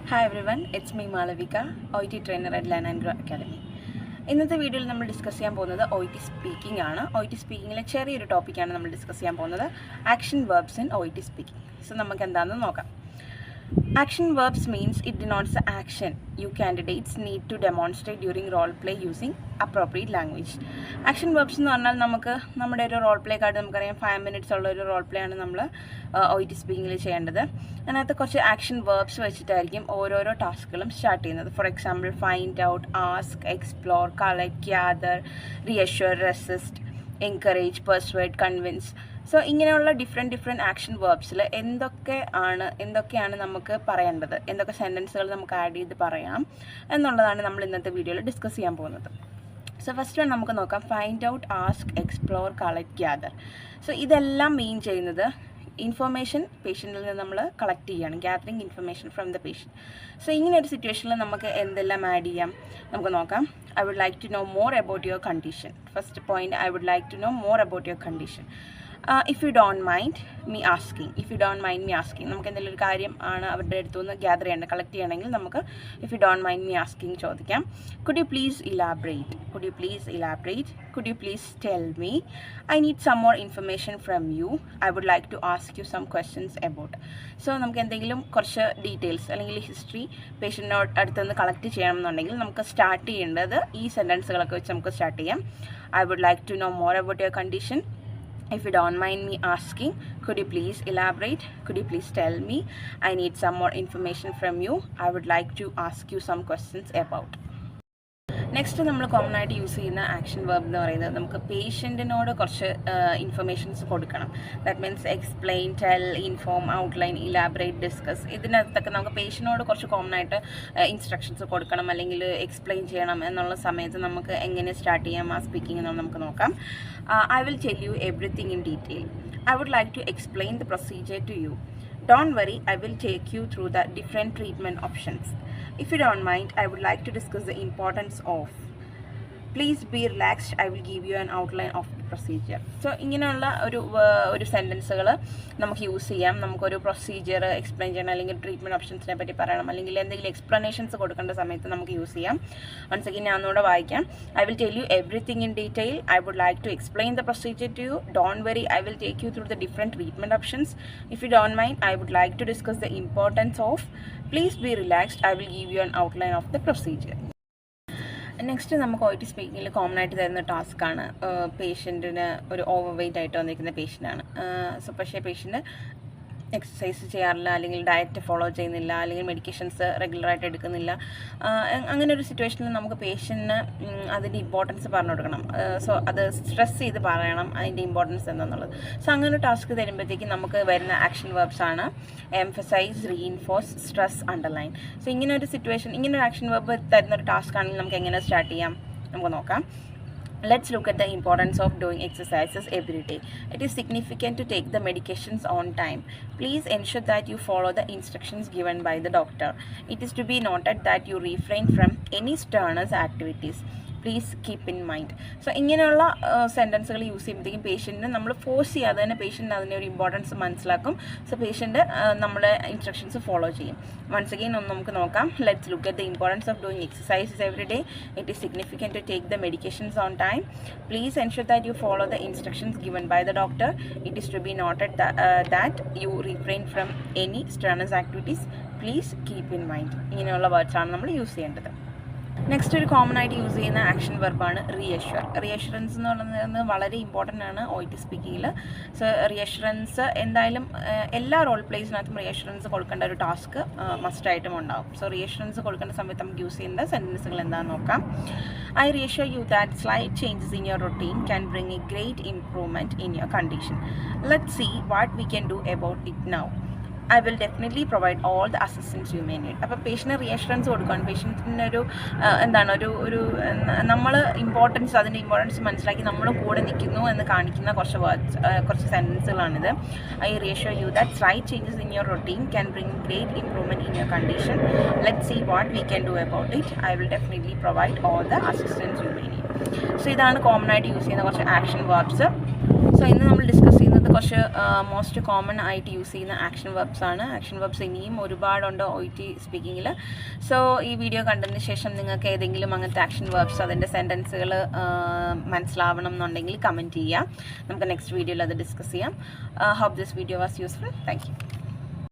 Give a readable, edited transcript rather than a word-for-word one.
Hi everyone, it's me Malavika, OET trainer at Learn and Grow Academy. ഇന്നത്തെ വീഡിയോയിൽ നമ്മൾ discuss ചെയ്യാൻ പോകുന്നത് OET സ്പീക്കിംഗ് ആണ്. OET സ്പീക്കിങ്ങിലെ ചെറിയൊരു ടോപ്പിക്കാണ് നമ്മൾ ഡിസ്കസ് ചെയ്യാൻ പോകുന്നത്, action verbs in OET speaking. So നമുക്ക് എന്താണെന്ന് നോക്കാം. Action verbs means it denotes the action you candidates need to demonstrate during role play using appropriate language. Action verbs എന്ന് പറഞ്ഞാൽ നമുക്ക് നമ്മുടെ ഒരു റോൾ പ്ലേ കാർഡ് നമുക്കറിയാം 5 minutes ഉള്ള ഒരു റോൾ പ്ലേ ആണ് നമ്മൾ OET സ്പീക്കിങ്ങിൽ ചെയ്യേണ്ടത്. അതിനകത്ത് കുറച്ച് ആക്ഷൻ വേർബ്സ് വെച്ചിട്ടായിരിക്കും ഓരോരോ ടാസ്കുകളും സ്റ്റാർട്ട് ചെയ്യുന്നത്. For example find out, ask, explore, collect, gather, reassure, resist, encourage, persuade, convince. So ഇങ്ങനെയുള്ള ഡിഫറെൻറ്റ് ആക്ഷൻ വേർബ്സിൽ എന്തൊക്കെയാണ് നമുക്ക് പറയേണ്ടത്, എന്തൊക്കെ സെൻറ്റൻസുകൾ നമുക്ക് ആഡ് ചെയ്ത് പറയാം എന്നുള്ളതാണ് നമ്മൾ ഇന്നത്തെ വീഡിയോയിൽ ഡിസ്കസ് ചെയ്യാൻ പോകുന്നത്. സോ ഫസ്റ്റ് വൺ നമുക്ക് നോക്കാം. Find out, ask, explore, collect, gather. So ഇതെല്ലാം മീൻ ചെയ്യുന്നത് ഇൻഫർമേഷൻ പേഷ്യൻറ്റിൽ നിന്ന് നമ്മൾ കളക്ട് ചെയ്യുകയാണ്, gathering information from the patient. So ഇങ്ങനെ ഒരു സിറ്റുവേഷനിൽ നമുക്ക് എന്തെല്ലാം ആഡ് ചെയ്യാം നമുക്ക് നോക്കാം. I would like to know more about your condition. First point, I would like to know more about your condition. If you don't mind me asking. നമുക്ക് എന്തെങ്കിലും ഒരു കാര്യം ആണ് അവരുടെ അടുത്തു നിന്ന് ഗ്യാദർ ചെയ്യേണ്ടത്, കളക്ട് ചെയ്യണമെങ്കിൽ നമുക്ക് if you don't mind me asking ചോദിക്കാം. Could you please elaborate? Could you please tell me? I need some more information from you. I would like to ask you some questions about. So നമുക്ക് എന്തെങ്കിലും കുറച്ച് details അല്ലെങ്കിൽ history പേഷ്യൻറ്റിനോട് അടുത്തുനിന്ന് collect ചെയ്യണമെന്നുണ്ടെങ്കിൽ നമുക്ക് start ചെയ്യേണ്ടത് ഈ സെൻറ്റൻസുകളൊക്കെ വെച്ച് നമുക്ക് സ്റ്റാർട്ട് ചെയ്യാം. I would like to know more about your condition. If you don't mind me asking, could you please elaborate? Could you please tell me? I need some more information from you. I would like to ask you some questions about. Next നമ്മൾ common ആയിട്ട് use ചെയ്യുന്ന action verb എന്ന് പറയുന്നത് നമുക്ക് പേഷ്യൻറ്റിനോട് കുറച്ച് informations കൊടുക്കണം. That means explain, tell, inform, outline, elaborate, discuss. ഇതിനകത്തൊക്കെ നമുക്ക് പേഷ്യൻറ്റിനോട് കുറച്ച് കോമൺ ആയിട്ട് ഇൻസ്ട്രക്ഷൻസ് കൊടുക്കണം അല്ലെങ്കിൽ എക്സ്പ്ലെയിൻ ചെയ്യണം എന്നുള്ള സമയത്ത് നമുക്ക് എങ്ങനെ സ്റ്റാർട്ട് ചെയ്യാം ആ സ്പീക്കിംഗ് എന്ന് നമുക്ക് നോക്കാം. I will tell you everything in detail. I would like to explain the procedure to you. Don't worry, I will take you through the different treatment options. If you don't mind, I would like to discuss the importance of. Please be relaxed, I will give you an outline of the procedure. So ഇങ്ങനെയുള്ള ഒരു സെൻറ്റൻസുകൾ നമുക്ക് use ചെയ്യാം. നമുക്കൊരു procedure explain ചെയ്യണം അല്ലെങ്കിൽ treatment ഓപ്ഷൻസിനെ പറ്റി പറയണം അല്ലെങ്കിൽ എന്തെങ്കിലും എക്സ്പ്ലനേഷൻസ് കൊടുക്കേണ്ട സമയത്ത് നമുക്ക് യൂസ് ചെയ്യാം. വൺസ് അഗൈൻ ഞാൻ ഒന്നുകൂടെ വായിക്കാം. I will tell you everything in detail. I would like to explain the procedure to you. Don't worry, I will take you through the different treatment options. If you don't mind, I would like to discuss the importance of. Please be relaxed, I will give you an outline of the procedure. Next നമുക്ക് OET സ്പീക്കിങ്ങിൽ common ആയിട്ട് തരുന്ന ടാസ്ക്കാണ് പേഷ്യൻറ്റിന് ഒരു over weight ആയിട്ട് വന്നിരിക്കുന്ന പേഷ്യൻ്റാണ്. So പക്ഷേ patient exercise ചെയ്യാറില്ല അല്ലെങ്കിൽ diet follow ചെയ്യുന്നില്ല അല്ലെങ്കിൽ മെഡിക്കേഷൻസ് റെഗുലറായിട്ട് എടുക്കുന്നില്ല. അങ്ങനെ ഒരു സിറ്റുവേഷനിൽ നമുക്ക് പേഷ്യൻറ്റിന് അതിൻ്റെ ഇമ്പോർട്ടൻസ് പറഞ്ഞു കൊടുക്കണം. സോ അത് സ്ട്രെസ് ചെയ്ത് പറയണം അതിൻ്റെ ഇമ്പോർട്ടൻസ് എന്താണെന്നുള്ളത്. സോ അങ്ങനെ ഒരു ടാസ്ക് തരുമ്പോഴത്തേക്കും നമുക്ക് വരുന്ന ആക്ഷൻ വെർബ്സ് ആണ് emphasise, reinforce, stress, underline. So ഇങ്ങനെ ഒരു സിറ്റുവേഷൻ, ഇങ്ങനെ ഒരു ആക്ഷൻ വെർബ് തരുന്ന ഒരു ടാസ്ക് ആണെങ്കിൽ നമുക്ക് എങ്ങനെ സ്റ്റാർട്ട് ചെയ്യാം നമുക്ക് നോക്കാം. Let's look at the importance of doing exercises every day. It is significant to take the medications on time. Please ensure that you follow the instructions given by the doctor. It is to be noted that you refrain from any strenuous activities. Please keep in mind. So ഇങ്ങനെയുള്ള സെൻറ്റൻസുകൾ use ചെയ്യുമ്പോഴത്തേക്കും പേഷ്യൻറ്റിന് നമ്മൾ force ചെയ്യാതെ തന്നെ patient അതിൻ്റെ ഒരു importance മനസ്സിലാക്കും. So patient നമ്മുടെ instructions follow ചെയ്യും. വൺസ് അഗെയിൻ ഒന്ന് നമുക്ക് നോക്കാം. Let's look at the importance of doing exercises every day. It is significant to take the medications on time. Please ensure that you follow the instructions given by the doctor. It is to be noted that you refrain from any strenuous activities. Please keep in mind. ഇങ്ങനെയുള്ള വേർഡ്സാണ് നമ്മൾ use ചെയ്യേണ്ടത്. Next ഒരു common ആയിട്ട് use ചെയ്യുന്ന action വെർബാണ് റിയഷ്വർ. റിയഷ്വറൻസ് എന്ന് പറയുന്നത് വളരെ ഇമ്പോർട്ടൻ്റ് ആണ് OET സ്പീക്കിങ്ങിൽ. സോ റിയഷ്വറൻസ് എന്തായാലും എല്ലാ റോൾ പ്ലേസിനകത്തും റിയഷ്വറൻസ് കൊടുക്കേണ്ട ഒരു ടാസ്ക് മസ്റ്റായിട്ടും ഉണ്ടാവും. സോ റിയഷ്വറൻസ് കൊടുക്കേണ്ട സമയത്ത് നമുക്ക് യൂസ് ചെയ്യുന്ന സെൻറ്റൻസുകൾ എന്താണെന്ന് നോക്കാം. I reassure you that slight changes in your routine can bring a great improvement in your condition. Let's see what we can do about it now. I will definitely provide all the assistance you may need. അപ്പോൾ patient reassurance കൊടുക്കുകയാണ്. പേഷ്യൻറ്റിൻ്റെ ഒരു നമ്മൾ അതിൻ്റെ importance മനസ്സിലാക്കി നമ്മൾ കൂടെ നിൽക്കുന്നു എന്ന് കാണിക്കുന്ന കുറച്ച് സെൻറ്റൻസുകളാണിത്. I reassure you that slight changes in your routine can bring great improvement in your condition. Let's see what we can do about it. I will definitely provide all the assistance you may need. So ഇതാണ് common ആയിട്ട് use ചെയ്യുന്ന കുറച്ച് action verbs. So ഇന്ന് നമ്മൾ discuss ചെയ്യുന്നത് കുറച്ച് most common ആയിട്ട് use ചെയ്യുന്ന ആക്ഷൻ വെർബ്സ് ആണ്. ആക്ഷൻ വെർബ്സ് ഇനിയും ഒരുപാടുണ്ട് OET സ്പീക്കിങ്ങിൽ. സോ ഈ വീഡിയോ കണ്ടതിന് ശേഷം നിങ്ങൾക്ക് ഏതെങ്കിലും അങ്ങനത്തെ ആക്ഷൻ വെർബ്സ് അതിൻ്റെ സെൻറ്റൻസുകൾ മനസ്സിലാവണം എന്നുണ്ടെങ്കിൽ കമൻറ്റ് ചെയ്യാം. നമുക്ക് നെക്സ്റ്റ് വീഡിയോയിൽ അത് ഡിസ്കസ് ചെയ്യാം. Hope this video was useful. Thank U.